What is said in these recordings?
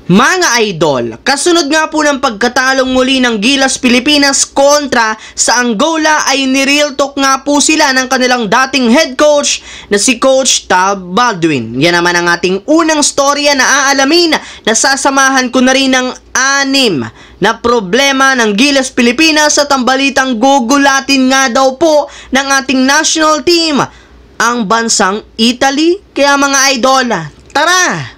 Mga idol, kasunod nga po ng pagkatalong muli ng Gilas Pilipinas kontra sa Angola ay nireal talk nga po sila ng kanilang dating head coach na si Coach Tab Baldwin. Yan naman ang ating unang storya na aalamin na sasamahan ko na rin ng 6 na problema ng Gilas Pilipinas at ang balitang gugulatin nga daw po ng ating national team ang bansang Italy. Kaya mga idol, tara!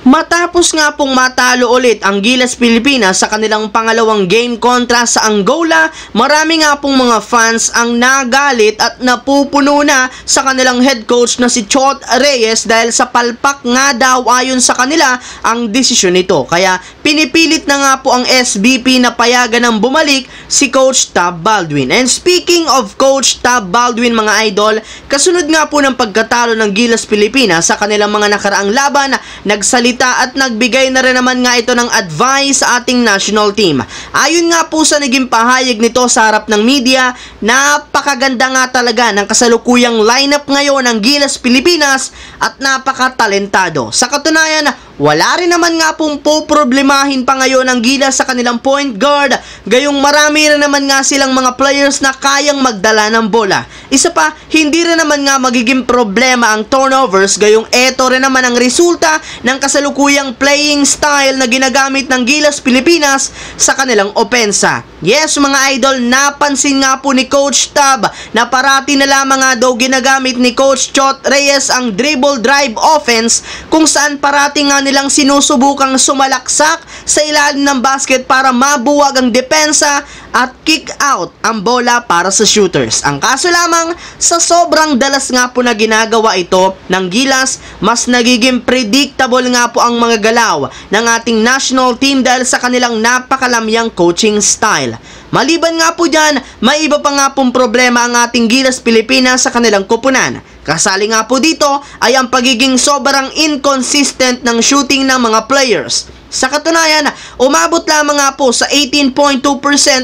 Matapos nga pong matalo ulit ang Gilas Pilipinas sa kanilang pangalawang game kontra sa Angola, marami nga pong mga fans ang nagalit at napupuno na sa kanilang head coach na si Chot Reyes dahil sa palpak nga daw ayon sa kanila ang desisyon nito. Kaya pinipilit na nga po ang SBP na payagan ng bumalik si Coach Tab Baldwin. And speaking of Coach Tab Baldwin mga idol, kasunod nga po ng pagkatalo ng Gilas Pilipinas sa kanilang mga nakaraang laban, nagsalita at nagbigay na rin naman nga ito ng advice sa ating national team. Ayon nga po sa naging pahayag nito sa harap ng media, napakaganda nga talaga ng kasalukuyang lineup ngayon ng Gilas Pilipinas at napakatalentado. Sa katunayan, wala rin naman nga pong poproblemahin pa ngayon ang Gilas sa kanilang point guard, gayong marami rin naman nga silang mga players na kayang magdala ng bola. Isa pa, hindi rin naman nga magiging problema ang turnovers, gayong eto rin naman ang resulta ng kasalukuyang playing style na ginagamit ng Gilas Pilipinas sa kanilang opensa. Yes mga idol, napansin nga po ni Coach Tab na parati na lamang nga daw ginagamit ni Coach Chot Reyes ang dribble drive offense, kung saan parati nga nilang sinusubukang sumalaksak sa ilalim ng basket para mabuwag ang depensa at kick out ang bola para sa shooters. Ang kaso lamang, sa sobrang dalas nga po na ginagawa ito ng Gilas, mas nagiging predictable nga po ang mga galaw ng ating national team dahil sa kanilang napakalamyang coaching style. Maliban nga po dyan, may iba pa nga pong problema ang ating Gilas Pilipinas sa kanilang koponan. Kasali nga po dito ay ang pagiging sobrang inconsistent ng shooting ng mga players. Sa katunayan, umabot lamang nga po sa 18.2%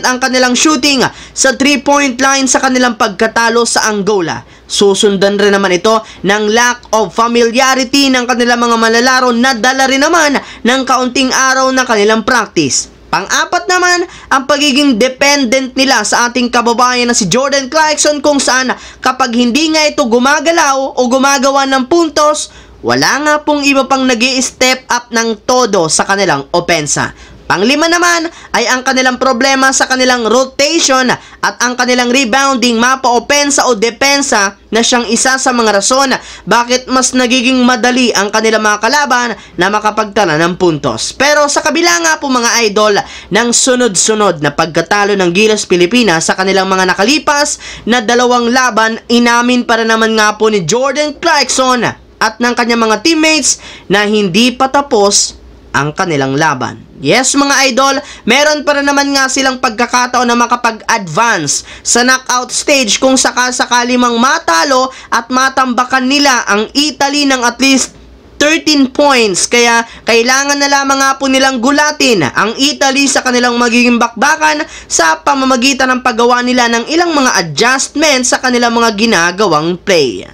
ang kanilang shooting sa 3-point line sa kanilang pagkatalo sa Angola. Susundan rin naman ito ng lack of familiarity ng kanilang mga manlalaro na dala rin naman ng kaunting araw na kanilang practice. Pang-apat naman, ang pagiging dependent nila sa ating kababayan na si Jordan Clarkson, kung saan kapag hindi nga ito gumagalaw o gumagawa ng puntos, wala nga pong iba pang nag-i-step up ng todo sa kanilang opensa. Panglima naman ay ang kanilang problema sa kanilang rotation at ang kanilang rebounding mapa-opensa o depensa na siyang isa sa mga rason bakit mas nagiging madali ang kanilang mga kalaban na makapagtala ng puntos. Pero sa kabila nga po mga idol ng sunod-sunod na pagkatalo ng Gilas Pilipinas sa kanilang mga nakalipas na 2 laban, inamin para naman nga po ni Jordan Clarkson at ng kanyang mga teammates na hindi pa tapos ang kanilang laban. Yes mga idol, meron pa rin naman nga silang pagkakataon na makapag-advance sa knockout stage kung sakasakali mang matalo at matambakan nila ang Italy ng at least 13 points. Kaya kailangan na lamang nga po nilang gulatin ang Italy sa kanilang magiging bakbakan sa pamamagitan ng paggawa nila ng ilang mga adjustments sa kanilang mga ginagawang play.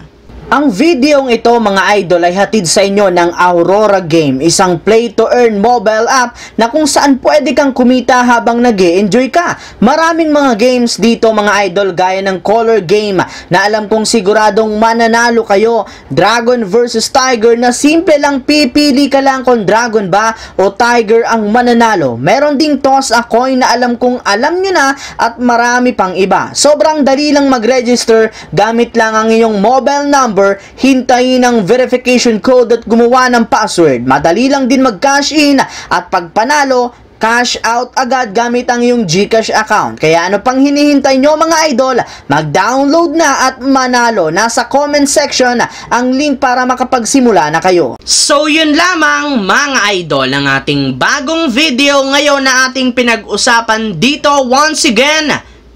Ang videong ito mga idol ay hatid sa inyo ng Aurora Game, isang play-to-earn mobile app na kung saan pwede kang kumita habang nag-e-enjoy ka. Maraming mga games dito mga idol gaya ng color game na alam kong siguradong mananalo kayo. Dragon versus Tiger na simple lang, pipili ka lang kung Dragon ba o Tiger ang mananalo. Meron ding toss a coin na alam kong alam nyo na at marami pang iba. Sobrang dali lang mag-register, gamit lang ang iyong mobile number, hintayin ang verification code at gumawa ng password. Madali lang din mag-cash in at pag panalo, cash out agad gamit ang iyong GCash account. Kaya ano pang hinihintay nyo mga idol? Mag-download na at manalo. Nasa comment section ang link para makapagsimula na kayo. So yun lamang mga idol ang ating bagong video ngayon na ating pinag-usapan dito. Once again,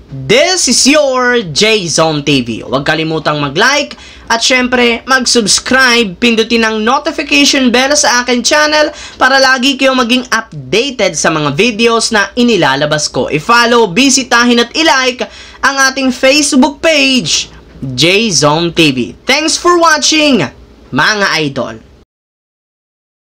this is your J-Zone TV. Huwag kalimutang mag-like at syempre mag-subscribe, pindutin ang notification bell sa akin channel para lagi kayong maging updated sa mga videos na inilalabas ko. I-follow, bisitahin at i-like ang ating Facebook page, J-Zone TV. Thanks for watching, mga idol!